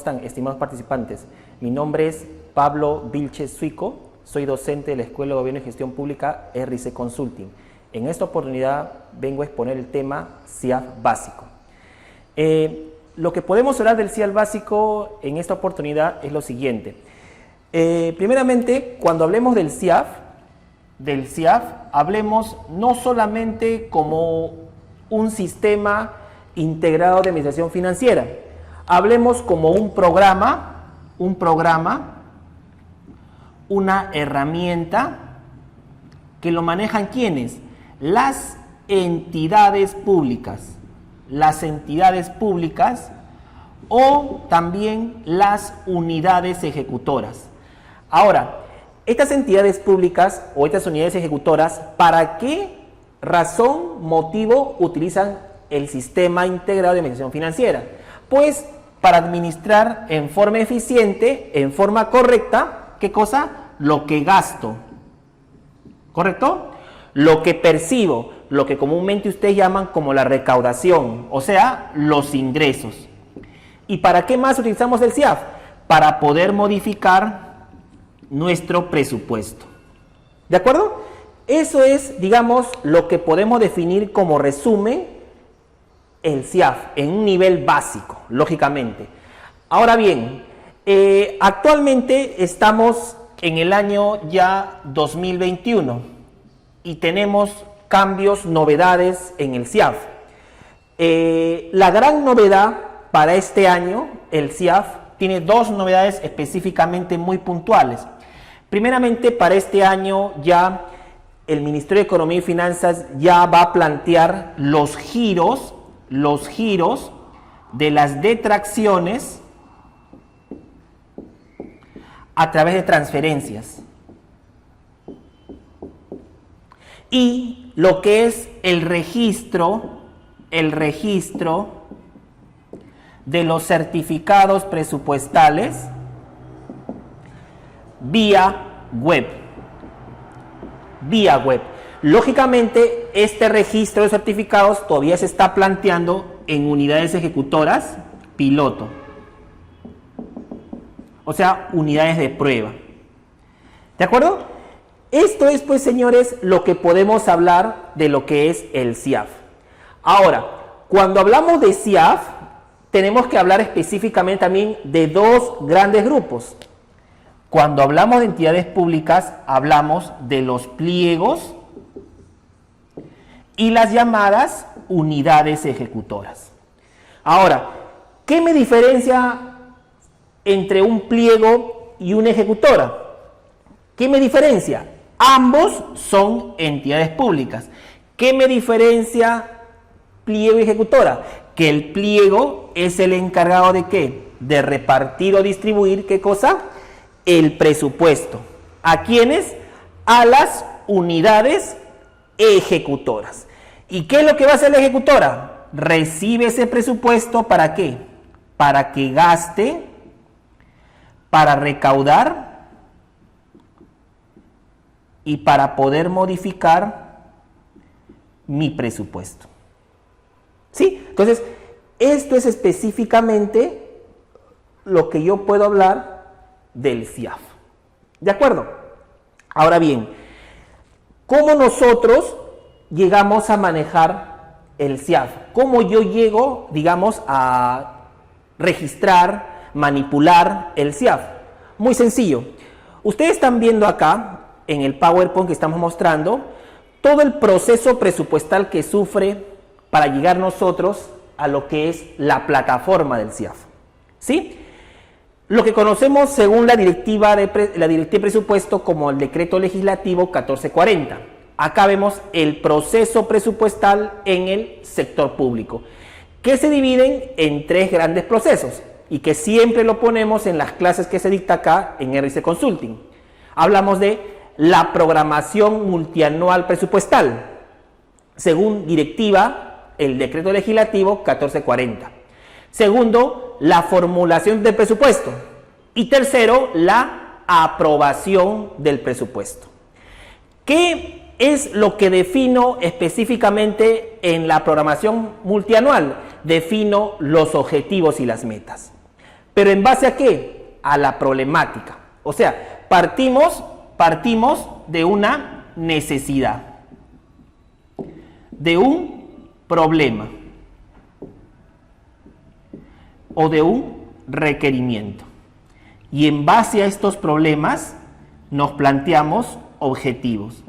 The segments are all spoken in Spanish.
están, estimados participantes? Mi nombre es Pablo Vilches Suico, soy docente de la Escuela de Gobierno y Gestión Pública RIC Consulting. En esta oportunidad vengo a exponer el tema CIAF básico. Lo que podemos hablar del CIAF básico en esta oportunidad es lo siguiente. Primeramente, cuando hablemos del CIAF, hablemos no solamente como un sistema integrado de administración financiera, hablemos como un programa, una herramienta que lo manejan ¿quiénes? Las entidades públicas o también las unidades ejecutoras. Ahora, estas entidades públicas o estas unidades ejecutoras, ¿para qué razón, motivo utilizan el sistema integrado de administración financiera? Pues para administrar en forma eficiente, en forma correcta, ¿qué cosa? Lo que gasto, ¿correcto? Lo que percibo, lo que comúnmente ustedes llaman como la recaudación, o sea, los ingresos. ¿Y para qué más utilizamos el CIAF? Para poder modificar nuestro presupuesto. ¿De acuerdo? Eso es, digamos, lo que podemos definir como resumen el CIAF en un nivel básico, lógicamente. Ahora bien, actualmente estamos en el año ya 2021 y tenemos cambios, novedades en el CIAF. La gran novedad para este año, el CIAF, tiene dos novedades específicamente muy puntuales. Primeramente, para este año ya el Ministerio de Economía y Finanzas ya va a plantear los giros de las detracciones a través de transferencias. Y lo que es el registro de los certificados presupuestales vía web. Lógicamente, este registro de certificados todavía se está planteando en unidades ejecutoras piloto. O sea, unidades de prueba. ¿De acuerdo? Esto es, pues, señores, lo que podemos hablar de lo que es el CIAF. Ahora, cuando hablamos de CIAF, tenemos que hablar específicamente también de dos grandes grupos. Cuando hablamos de entidades públicas, hablamos de los pliegos y las llamadas unidades ejecutoras. Ahora, ¿qué me diferencia entre un pliego y una ejecutora? ¿Qué me diferencia? Ambos son entidades públicas. ¿Qué me diferencia pliego y ejecutora? Que el pliego es el encargado de ¿qué? De repartir o distribuir, ¿qué cosa? El presupuesto. ¿A quiénes? A las unidades ejecutoras. ¿Y qué es lo que va a hacer la ejecutora? Recibe ese presupuesto, ¿para qué? Para que gaste, para recaudar y para poder modificar mi presupuesto. ¿Sí? Entonces, esto es específicamente lo que yo puedo hablar del CIAF. ¿De acuerdo? Ahora bien, ¿cómo nosotros llegamos a manejar el CIAF? ¿Cómo yo llego, digamos, a registrar, manipular el CIAF? Muy sencillo. Ustedes están viendo acá, en el PowerPoint que estamos mostrando, todo el proceso presupuestal que sufre para llegar nosotros a lo que es la plataforma del CIAF. ¿Sí? Lo que conocemos según la directiva de presupuesto como el decreto legislativo 1440. Acá vemos el proceso presupuestal en el sector público, que se dividen en tres grandes procesos y que siempre lo ponemos en las clases que se dicta acá en RIC Consulting. Hablamos de la programación multianual presupuestal, según directiva, el decreto legislativo 1440. Segundo, la formulación del presupuesto. Y tercero, la aprobación del presupuesto. ¿Qué es lo que defino específicamente en la programación multianual? Defino los objetivos y las metas. ¿Pero en base a qué? A la problemática. O sea, partimos de una necesidad, de un problema o de un requerimiento. Y en base a estos problemas nos planteamos objetivos.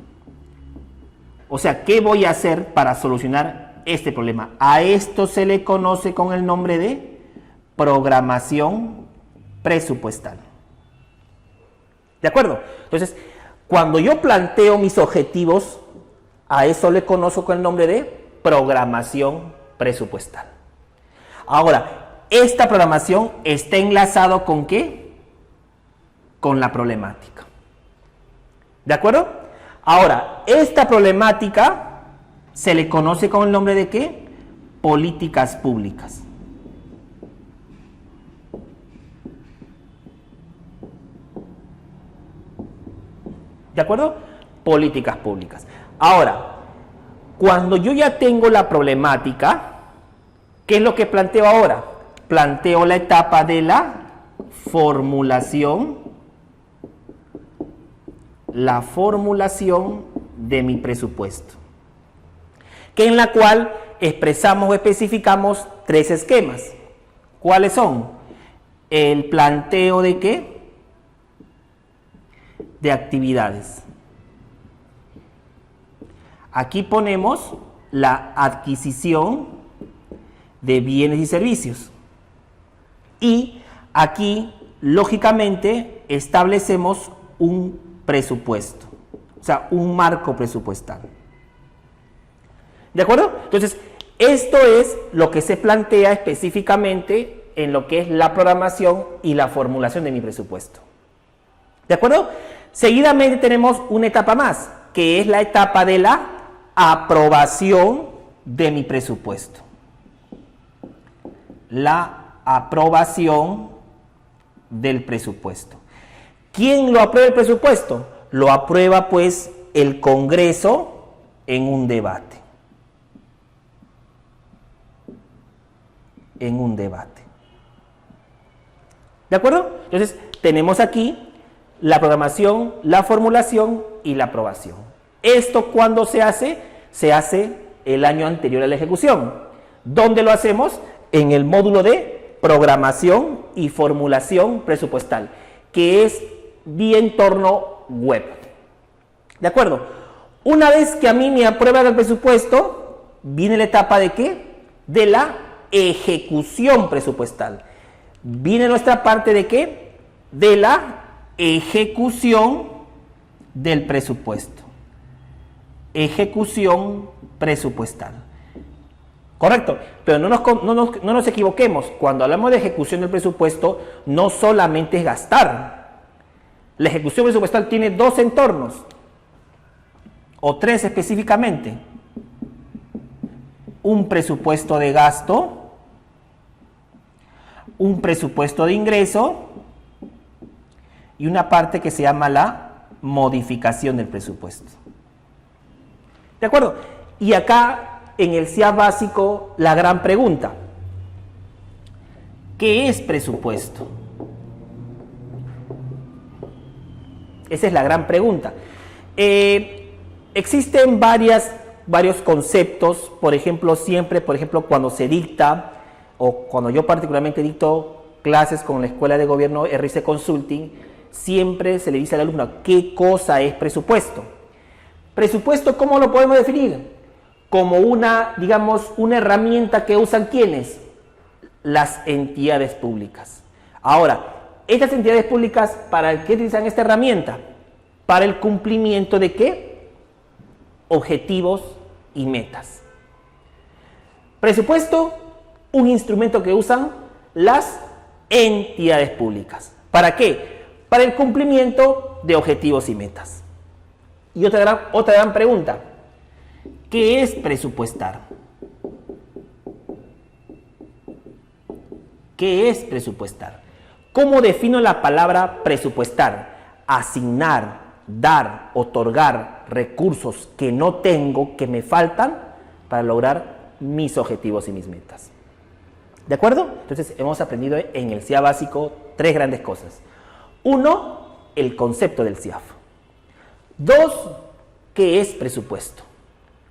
O sea, ¿qué voy a hacer para solucionar este problema? A esto se le conoce con el nombre de programación presupuestal. ¿De acuerdo? Entonces, cuando yo planteo mis objetivos, a eso le conozco con el nombre de programación presupuestal. Ahora, esta programación está enlazado ¿con qué? Con la problemática. ¿De acuerdo? Ahora, esta problemática se le conoce con el nombre de ¿qué? Políticas públicas. ¿De acuerdo? Políticas públicas. Ahora, cuando yo ya tengo la problemática, ¿qué es lo que planteo ahora? Planteo la etapa de la formulación de mi presupuesto, que en la cual expresamos o especificamos tres esquemas. ¿Cuáles son? El planteo de ¿qué? De actividades. Aquí ponemos la adquisición de bienes y servicios. Y aquí, lógicamente, establecemos un presupuesto, o sea, un marco presupuestal. ¿De acuerdo? Entonces, esto es lo que se plantea específicamente en lo que es la programación y la formulación de mi presupuesto. ¿De acuerdo? Seguidamente tenemos una etapa más, que es la etapa de la aprobación de mi presupuesto. La aprobación del presupuesto. ¿Quién lo aprueba el presupuesto? Lo aprueba pues el Congreso en un debate. En un debate. ¿De acuerdo? Entonces, tenemos aquí la programación, la formulación y la aprobación. ¿Esto cuándo se hace? Se hace el año anterior a la ejecución. ¿Dónde lo hacemos? En el módulo de programación y formulación presupuestal, que es vía entorno web. ¿De acuerdo? Una vez que a mí me aprueban el presupuesto, viene la etapa de ¿qué? De la ejecución presupuestal. Viene nuestra parte de ¿qué? De la ejecución del presupuesto. Ejecución presupuestal. Correcto, pero no nos equivoquemos. Cuando hablamos de ejecución del presupuesto, no solamente es gastar. La ejecución presupuestal tiene dos entornos, o tres específicamente. Un presupuesto de gasto, un presupuesto de ingreso y una parte que se llama la modificación del presupuesto. ¿De acuerdo? Y acá en el CIAP básico la gran pregunta: ¿qué es presupuesto? Esa es la gran pregunta. Existen varios conceptos, por ejemplo, cuando se dicta, o cuando yo particularmente dicto clases con la Escuela de Gobierno RIC Consulting, siempre se le dice al alumno qué cosa es presupuesto. Presupuesto, ¿cómo lo podemos definir? Como una herramienta que usan ¿quiénes? Las entidades públicas. Ahora, estas entidades públicas, ¿para qué utilizan esta herramienta? Para el cumplimiento de ¿qué? Objetivos y metas. Presupuesto, un instrumento que usan las entidades públicas. ¿Para qué? Para el cumplimiento de objetivos y metas. Y otra gran pregunta: ¿qué es presupuestar? ¿Qué es presupuestar? ¿Cómo defino la palabra presupuestar? Asignar, dar, otorgar recursos que no tengo, que me faltan para lograr mis objetivos y mis metas. ¿De acuerdo? Entonces hemos aprendido en el CIAF básico 3 grandes cosas. 1, el concepto del CIAF. 2, ¿qué es presupuesto?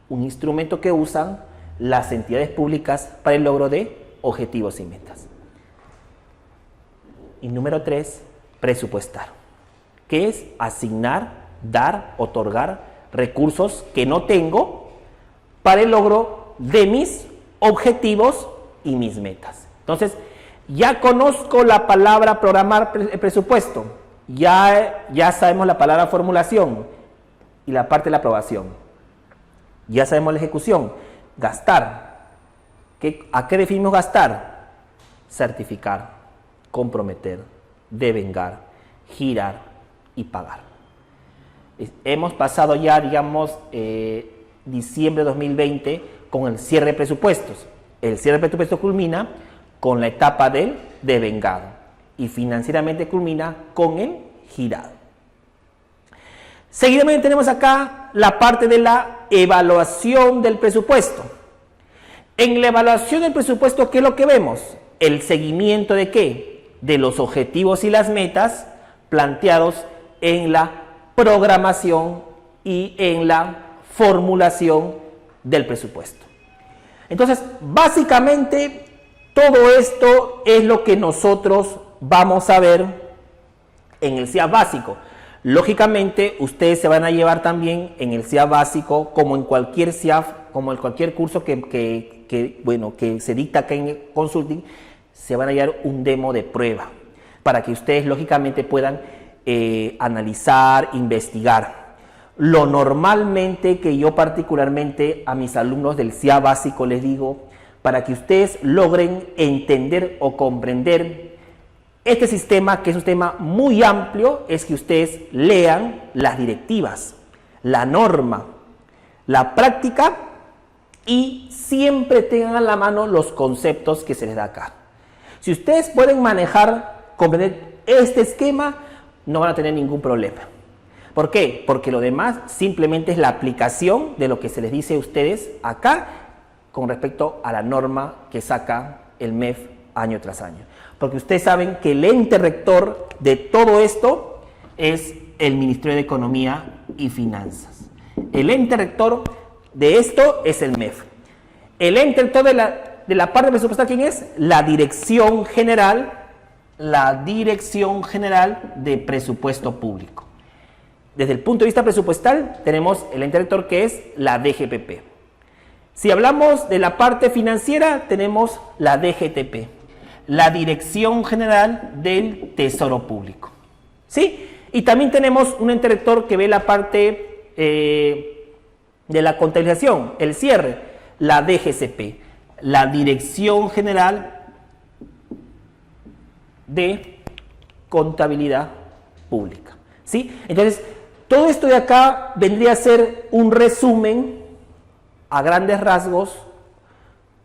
Un instrumento que usan las entidades públicas para el logro de objetivos y metas. Y número 3, presupuestar, que es asignar, dar, otorgar recursos que no tengo para el logro de mis objetivos y mis metas. Entonces, ya conozco la palabra programar presupuesto, ya sabemos la palabra formulación y la parte de la aprobación. Ya sabemos la ejecución, gastar. ¿A qué definimos gastar? Certificar, comprometer, devengar, girar y pagar. Hemos pasado ya, digamos, diciembre de 2020 con el cierre de presupuestos. El cierre de presupuestos culmina con la etapa del devengado y financieramente culmina con el girado. Seguidamente tenemos acá la parte de la evaluación del presupuesto. En la evaluación del presupuesto, ¿qué es lo que vemos? El seguimiento de ¿qué? De los objetivos y las metas planteados en la programación y en la formulación del presupuesto. Entonces, básicamente, todo esto es lo que nosotros vamos a ver en el CIAF básico. Lógicamente, ustedes se van a llevar también en el CIAF básico, como en cualquier CIAF, como en cualquier curso que se dicta acá en Consulting, se van a llevar un demo de prueba, para que ustedes lógicamente puedan analizar, investigar. Lo normalmente que yo particularmente a mis alumnos del CIAF básico les digo, para que ustedes logren entender o comprender este sistema, que es un sistema muy amplio, es que ustedes lean las directivas, la norma, la práctica y siempre tengan a la mano los conceptos que se les da acá. Si ustedes pueden manejar, comprender este esquema, no van a tener ningún problema. ¿Por qué? Porque lo demás simplemente es la aplicación de lo que se les dice a ustedes acá con respecto a la norma que saca el MEF año tras año. Porque ustedes saben que el ente rector de todo esto es el Ministerio de Economía y Finanzas. El ente rector de esto es el MEF. El ente rector de la parte presupuestal, ¿quién es? La Dirección General de Presupuesto Público. Desde el punto de vista presupuestal, tenemos el ente rector que es la DGPP. Si hablamos de la parte financiera, tenemos la DGTP, la Dirección General del Tesoro Público. ¿Sí? Y también tenemos un ente rector que ve la parte de la contabilización, el cierre, la DGCP, la Dirección General de Contabilidad Pública. ¿Sí? Entonces, todo esto de acá vendría a ser un resumen a grandes rasgos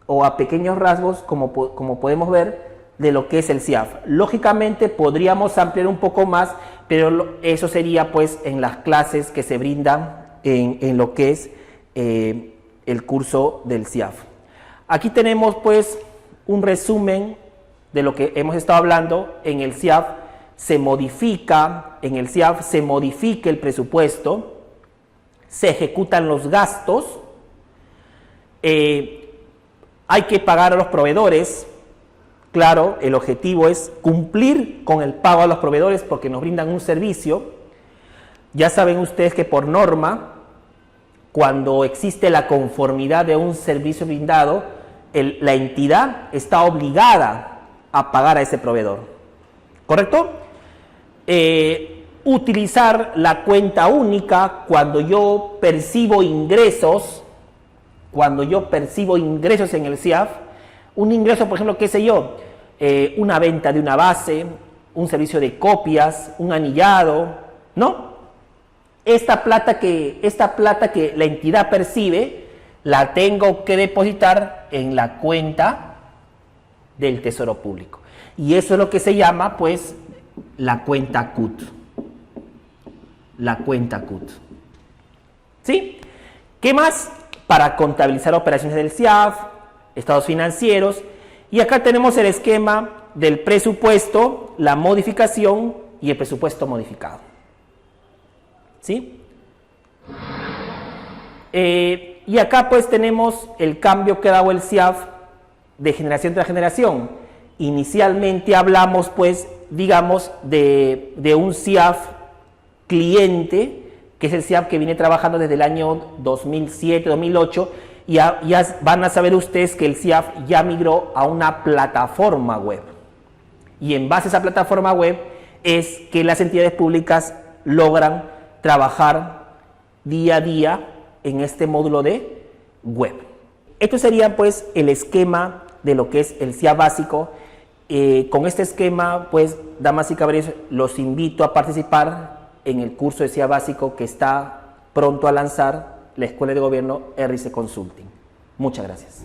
o a pequeños rasgos, como podemos ver, de lo que es el CIAF. Lógicamente podríamos ampliar un poco más, pero eso sería pues en las clases que se brindan en lo que es el curso del CIAF. Aquí tenemos pues un resumen de lo que hemos estado hablando. En el CIAF se modifica el presupuesto, se ejecutan los gastos, hay que pagar a los proveedores. Claro, el objetivo es cumplir con el pago a los proveedores porque nos brindan un servicio. Ya saben ustedes que por norma, cuando existe la conformidad de un servicio brindado, la entidad está obligada a pagar a ese proveedor. ¿Correcto? Utilizar la cuenta única cuando yo percibo ingresos en el CIAF. Un ingreso, por ejemplo, qué sé yo, una venta de una base, un servicio de copias, un anillado, ¿no? Esta plata que la entidad percibe, la tengo que depositar en la cuenta del Tesoro Público. Y eso es lo que se llama, pues, la cuenta CUT. La cuenta CUT. ¿Sí? ¿Qué más? Para contabilizar operaciones del CIAF, estados financieros Y acá tenemos el esquema del presupuesto, la modificación y el presupuesto modificado. ¿Sí? Y acá pues tenemos el cambio que ha dado el CIAF de generación tras generación. Inicialmente hablamos pues, digamos, de un CIAF cliente, que es el CIAF que viene trabajando desde el año 2007, 2008, y ya van a saber ustedes que el CIAF ya migró a una plataforma web. Y en base a esa plataforma web es que las entidades públicas logran trabajar día a día en este módulo de web. Esto sería pues el esquema de lo que es el CIAF básico. Con este esquema, pues, damas y caballeros, los invito a participar en el curso de CIAF básico que está pronto a lanzar la Escuela de Gobierno RC Consulting. Muchas gracias.